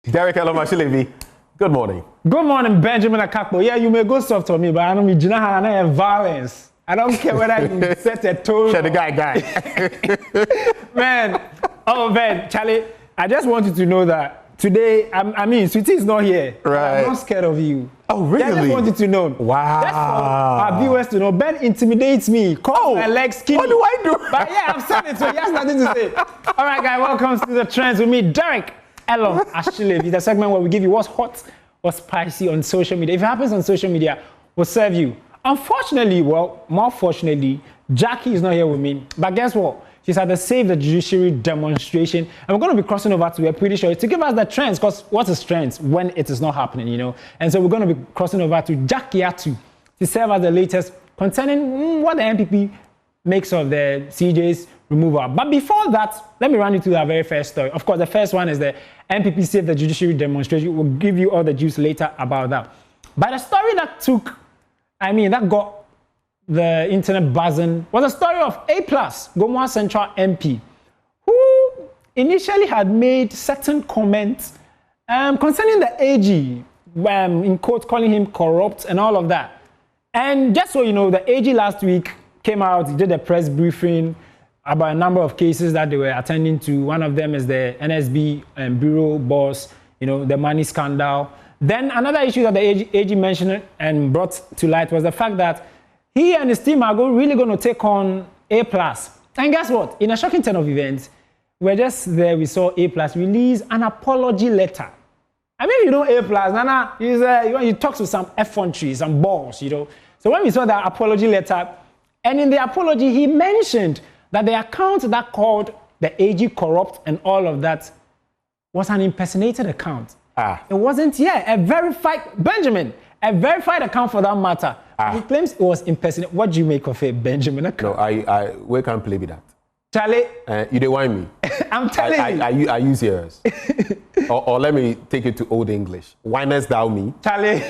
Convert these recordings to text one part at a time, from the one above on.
Derek Elomashilivi, good morning. Good morning, Benjamin Akakpo. Yeah, you may go soft on me, but I don't mean violence. I don't care whether you set a tone. Shut the guy. Man, Charlie, I just want you to know that today, I mean, Sweetie is not here. Right. I'm not scared of you. Oh, really? I just want you to know. Wow. That's for our viewers to know. Ben intimidates me. Calls my legs skinny. What do I do? But yeah, I've said it, so he has nothing to say. All right, guys, welcome to the Trends with me, Derek Elomashilivi, the segment where we give you what's hot, what's spicy on social media. If it happens on social media, we'll serve you. Unfortunately, well, more fortunately, Jackie is not here with me. But guess what? She's at the Save the Judiciary demonstration. And we're going to be crossing over to, we're pretty sure, to give us the trends. Because what is trends when it is not happening, you know? And so we're going to be crossing over to Jackie Atu to serve as the latest concerning what the MPP makes of the CJ's removal. But before that, let me run you through our very first story. Of course, the first one is the MPP Save the Judiciary demonstration. We'll give you all the juice later about that. But the story that that got the internet buzzing was a story of A+, Gomoa Central MP, who initially had made certain comments concerning the AG, in quotes, calling him corrupt and all of that. And just so you know, the AG last week came out, he did a press briefing about a number of cases that they were attending to. One of them is the NSB bureau boss, you know, the money scandal. Then another issue that the AG mentioned and brought to light was the fact that he and his team are really going to take on A+. And guess what? In a shocking turn of events, we're just there, we saw A+ release an apology letter. I mean, you know A+, Nana, he talks with some effrontery, some balls, you know. So when we saw that apology letter, and in the apology, he mentioned that the account that called the AG corrupt and all of that was an impersonated account. It wasn't, a verified, a verified account for that matter. He claims it was impersonated. What do you make of it, Benjamin? No, we can't play with that. Charlie? You don't want me. I'm telling you. Are you serious? or let me take it to Old English. Whinest thou me? Charlie.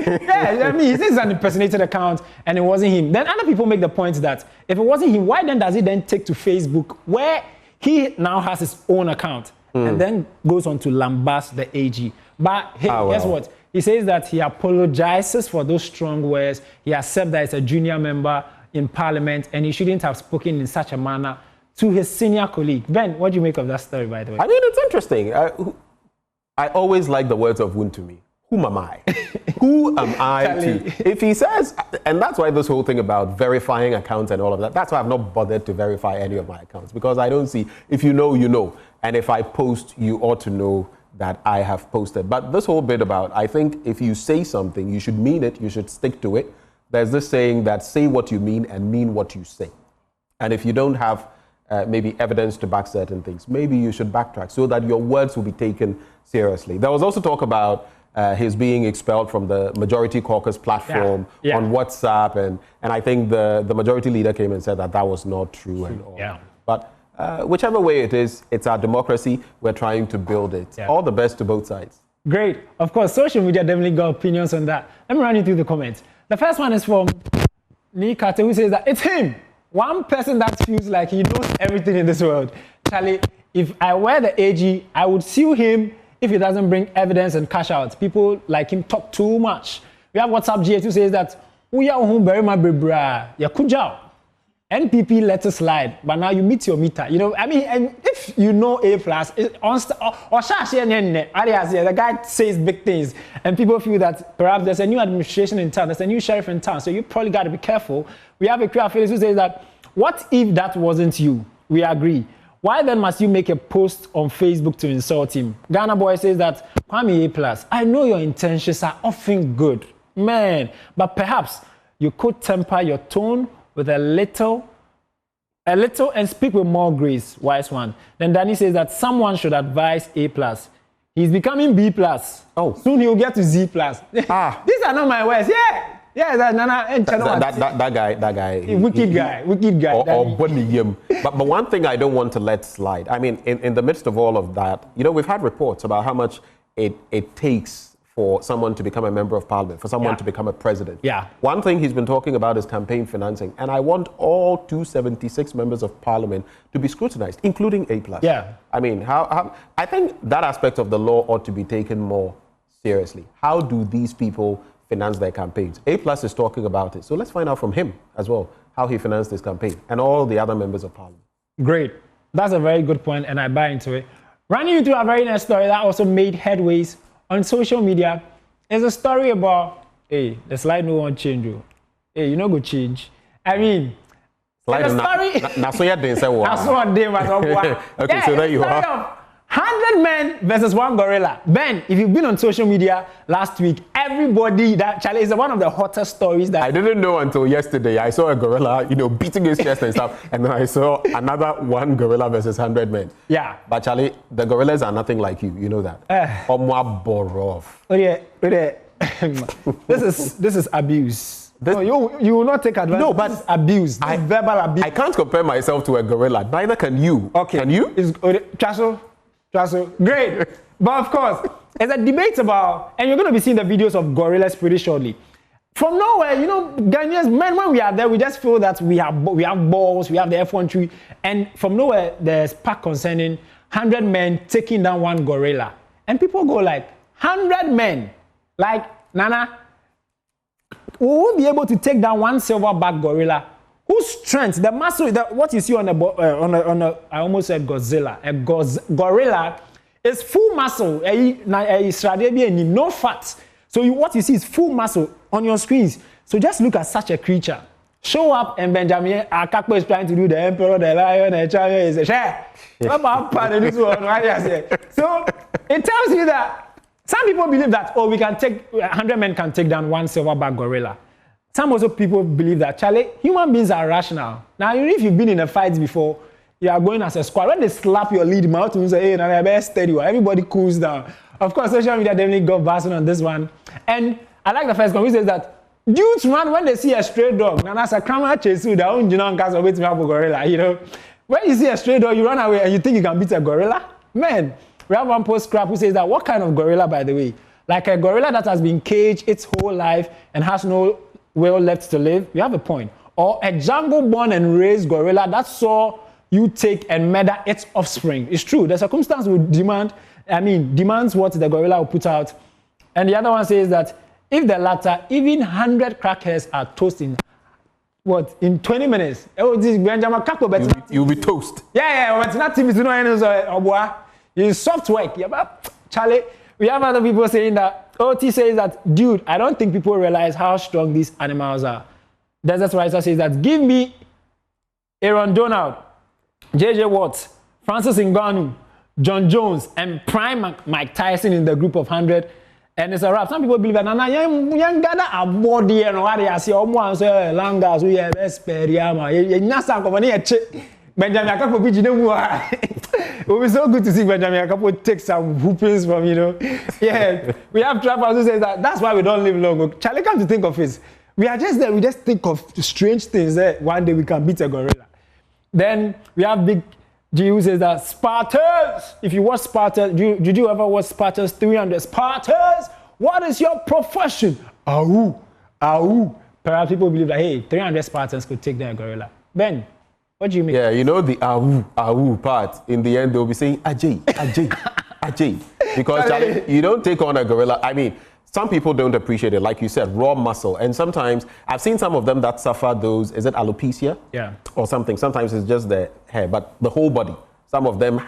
Yeah, I mean, he says it's an impersonated account and it wasn't him. Then other people make the point that if it wasn't him, why then does he then take to Facebook where he now has his own account and then goes on to lambast the AG? But hey, guess what? He says that he apologizes for those strong words. He accepts that he's a junior member in parliament and he shouldn't have spoken in such a manner to his senior colleague. Ben, what do you make of that story, by the way? I mean, it's interesting. I always like the words of Wuntumi. Whom am I? Who am I to? If he says, and that's why this whole thing about verifying accounts and all of that, that's why I've not bothered to verify any of my accounts, because I don't see, if you know, you know. And if I post, you ought to know that I have posted. But this whole bit about, I think if you say something, you should mean it, you should stick to it. There's this saying that say what you mean and mean what you say. And if you don't have maybe evidence to back certain things, maybe you should backtrack so that your words will be taken seriously. There was also talk about his being expelled from the Majority Caucus platform on WhatsApp. And I think the majority leader came and said that that was not true and all. Yeah. But whichever way it is, it's our democracy. We're trying to build it. Yeah. All the best to both sides. Great. Of course, social media definitely got opinions on that. Let me run you through the comments. The first one is from Nikate, who says that it's him. One person that feels like he knows everything in this world. Charlie, if I were the AG, I would sue him if he doesn't bring evidence and cash out. People like him talk too much. We have WhatsApp GH who says that, NPP let it slide, but now you meet your meter. You know, I mean, and if you know A+, the guy says big things, and people feel that perhaps there's a new administration in town, there's a new sheriff in town, so you probably got to be careful. We have a Kriya Felix who says that, what if that wasn't you? We agree. Why then must you make a post on Facebook to insult him? Ghana Boy says that, Kwame A+, I know your intentions are often good, man, but perhaps you could temper your tone with a little and speak with more grace, wise one. Then Danny says that someone should advise A+. He's becoming B+. Oh. Soon he'll get to Z+. These are not my words. Yeah, that guy. Wicked guy. But one thing I don't want to let slide. I mean, in the midst of all of that, you know, we've had reports about how much it takes for someone to become a member of parliament, for someone to become a president. Yeah. One thing he's been talking about is campaign financing, and I want all 276 members of parliament to be scrutinized, including A+. Yeah. I mean, I think that aspect of the law ought to be taken more seriously. How do these people finance their campaigns? A+ is talking about it, so let's find out from him as well how he financed his campaign and all the other members of parliament. Great. That's a very good point, and I buy into it. Running you through a very nice story that also made headways on social media is a story about, hey, the slide no one change. Hey, you know go change. I mean, slide the story. That's what they say. That's what they was. Okay, so there you are. 100 men versus one gorilla. Ben, if you've been on social media last week, everybody that Charlie is one of the hottest stories that I didn't know until yesterday. I saw a gorilla, beating his chest and stuff, and then I saw another one gorilla versus 100 men. Yeah. But Charlie, the gorillas are nothing like you. You know that. Omwa Borov. This is abuse. You will not take advantage. No, but this is abuse. This is verbal abuse. I can't compare myself to a gorilla. Neither can you. Okay. Can you? Great. But of course, there's a debate about, and you're going to be seeing the videos of gorillas pretty shortly. From nowhere, Ghanaians, men, when we are there, we just feel that we have balls, we have the F1 tree, and from nowhere, there's spark concerning 100 men taking down one gorilla. And people go like, 100 men? Like, Nana, we won't be able to take down one silverback gorilla whose strength, the muscle, what you see on I almost said Godzilla. A gorilla is full muscle. No fat. So what you see is full muscle on your screens. So just look at such a creature. Show up and Benjamin Akakpo is trying to do the emperor, the lion, the child is a share. So it tells you that some people believe that, we can take 100 men can take down one silverback gorilla. Some also people believe that, Charlie, human beings are rational. Now, if you've been in a fight before, you are going as a squad. When they slap your lead mouth, you say, hey, now they're steady. Everybody cools down. Of course, social media definitely got bashing on this one. And I like the first one, which says that dudes run when they see a stray dog. Now, that's a camera chase you down, wait to have a gorilla, When you see a stray dog, you run away and you think you can beat a gorilla? Man, we have one post scrap who says that, what kind of gorilla, by the way? Like a gorilla that has been caged its whole life and has no will left to live, you have a point. Or a jungle-born and raised gorilla that saw you take and murder its offspring. It's true. The circumstance would demands what the gorilla will put out. And the other one says that if the latter, even 100 crackheads are toasting, in 20 minutes? You'll be toast. Yeah, but it's not TV, it's soft work. Charlie, we have other people saying that, OT says that, dude, I don't think people realize how strong these animals are. Desert Riser says that, give me Aaron Donald, JJ Watts, Francis Ngannou, John Jones, and Prime Mike Tyson in the group of 100. And it's a wrap. Some people believe that, young gather a body and what I see, almost langas, we have Esperiama, Benjamin Akakpo, it will be so good to see Benjamin Akakpo take some whoopings from, Yeah, we have trappers who say that that's why we don't live long. Charlie, come to think of it. We are just there, we just think of strange things that one day we can beat a gorilla. Then we have Big G who says that Spartans, if you watch Spartans, did you ever watch Spartans 300? Spartans, what is your profession? Ahoo. Perhaps people believe that, hey, 300 Spartans could take down a gorilla. Ben, what do you mean? Yeah, the awu part. In the end, they'll be saying Ajay. Because Charlie, you don't take on a gorilla. I mean, some people don't appreciate it. Like you said, raw muscle. And sometimes, I've seen some of them that suffer those, is it alopecia? Yeah. Or something. Sometimes it's just the hair, but the whole body. Some of them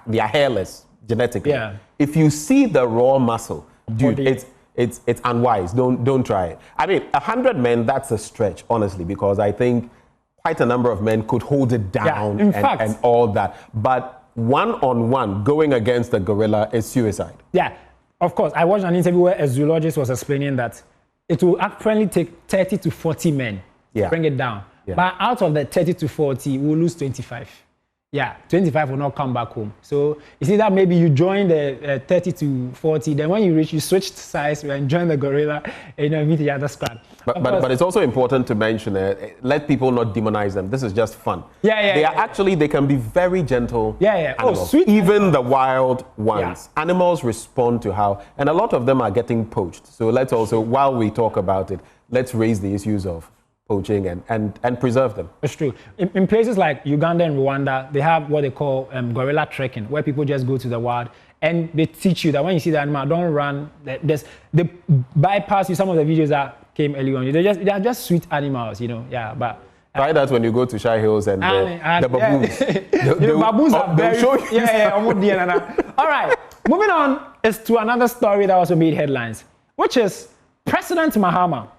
they are hairless genetically. Yeah. If you see the raw muscle, dude, it's unwise. Don't try it. I mean, 100 men, that's a stretch, honestly, because I think quite a number of men could hold it down and all that. But one-on-one, going against a gorilla is suicide. Yeah, of course. I watched an interview where a zoologist was explaining that it will apparently take 30 to 40 men to bring it down. Yeah. But out of the 30 to 40, we'll lose 25. yeah, 25 will not come back home. So you see that maybe you join the 30 to 40, then when you reach, you switched size and join the gorilla, and you meet the other squad. But it's also important to mention let people not demonize them. This is just fun. They can be very gentle. Animals. Oh, sweet. Even the wild ones. Yeah. Animals respond to how, and a lot of them are getting poached. So let's also, while we talk about it, let's raise the issues of poaching and preserve them. It's true. In places like Uganda and Rwanda, they have what they call gorilla trekking, where people just go to the wild and they teach you that when you see the animal, don't run. They bypass you. Some of the videos that came early on, they are just sweet animals, you know. Yeah, but try that when you go to Shy Hills and the baboons. The baboons are very. All right, moving on is to another story that also made headlines, which is President Mahama.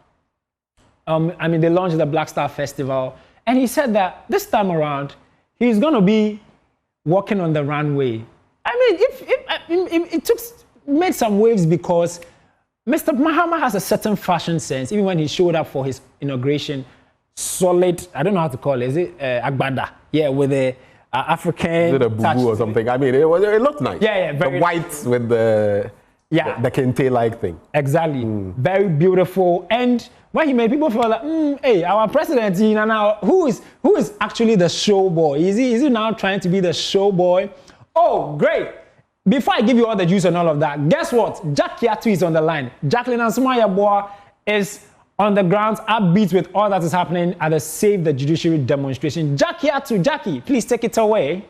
They launched the Black Star Festival, and he said that this time around, he's going to be walking on the runway. It made some waves because Mr. Mahama has a certain fashion sense. Even when he showed up for his inauguration, solid, I don't know how to call it, is it agbada? Yeah, with the African. Is it a bubu or something? It looked nice. Yeah, the whites with the kente-like thing. Exactly. Very beautiful. And when he made people feel like, hey, our president, now who is actually the show boy? Is he now trying to be the show boy? Oh, great. Before I give you all the juice and all of that, guess what? Jackie Atu is on the line. Jacqueline Ansumaya is on the ground, upbeat with all that is happening at the Save the Judiciary demonstration. Jackie Atu, Jackie, please take it away.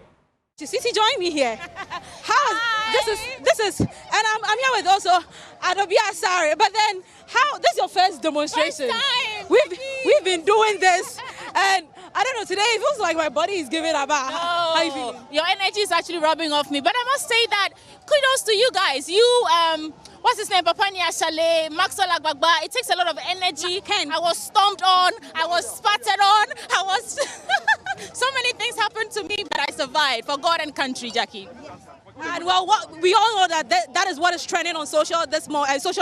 Sisi, join me here. This is, and I'm here with also Adobia Sari. But then, this is your first demonstration? First time. We've been doing this, and I don't know. Today it feels like my body is giving about. No, how you feeling? Your energy is actually rubbing off me. But I must say that kudos to you guys. You what's his name? Papania Chalet, Maxwell Agbagba. It takes a lot of energy. Ken. I was stomped on. I was spattered on. I was. So many things happened to me, but I survived for God and country, Jackie. And well, we all know that is what is trending on social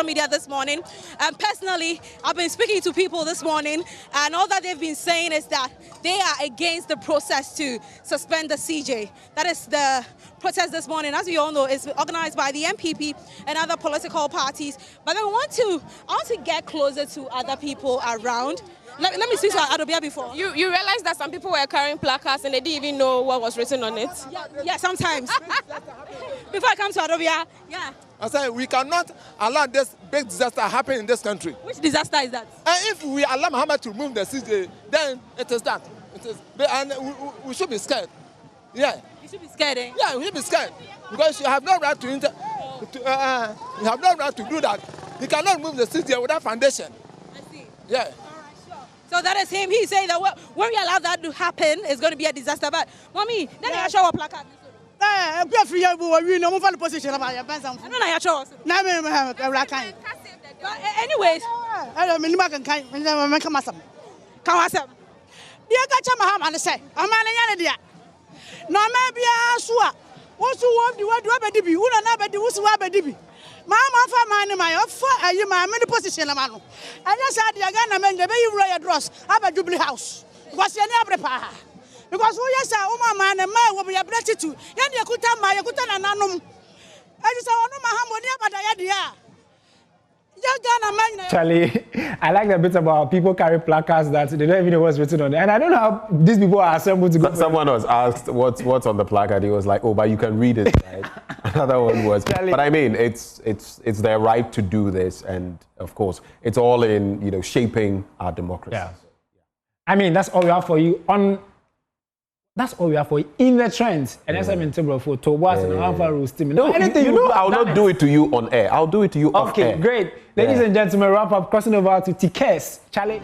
media this morning. And personally, I've been speaking to people this morning, and all that they've been saying is that they are against the process to suspend the CJ. That is the protest this morning, as we all know, is organized by the MPP and other political parties. But then I want to get closer to other people around. Let me speak to Adobia before. You realize that some people were carrying placards and they didn't even know what was written on it? Yeah, sometimes. Before I come to Adobia, I said we cannot allow this big disaster happen in this country. Which disaster is that? And if we allow Muhammad to remove the CJ, then it is that. And we should be scared. Yeah. You should be scared, eh? Yeah, we should be scared. Because you have no right to you have no right to do that. You cannot remove the CJ without foundation. I see. Yeah. So that is him. He's saying that when we allow that to happen, it's going to be a disaster. But, mommy, then I show a placard. I don't know. But anyways, Mama for my many position amano. I just had the Agana men, the baby royal dross, have a Jubilee house. Was your never pa. Because we are a man and man will be able to. Yan Yakuta, my Yakutan and Anum. I just saw no Mahamonia, but I had the Charlie, I like the bit about people carry placards that they don't even know what's written on it. And I don't know how these people are assembled to go. Someone was asked what's on the placard. He was like, oh, but you can read it, right? Another one was, Charlie. But I mean, it's their right to do this, and of course, it's all in shaping our democracy. Yeah. I mean, that's all we have for you on. That's all we have for you in the trends. And that's in table for Towas and Alpha Roasting. No, I'll not do it to you on air. I'll do it to you off air. Okay, great. Ladies and gentlemen, wrap up. Crossing over to Tikes. Charlie.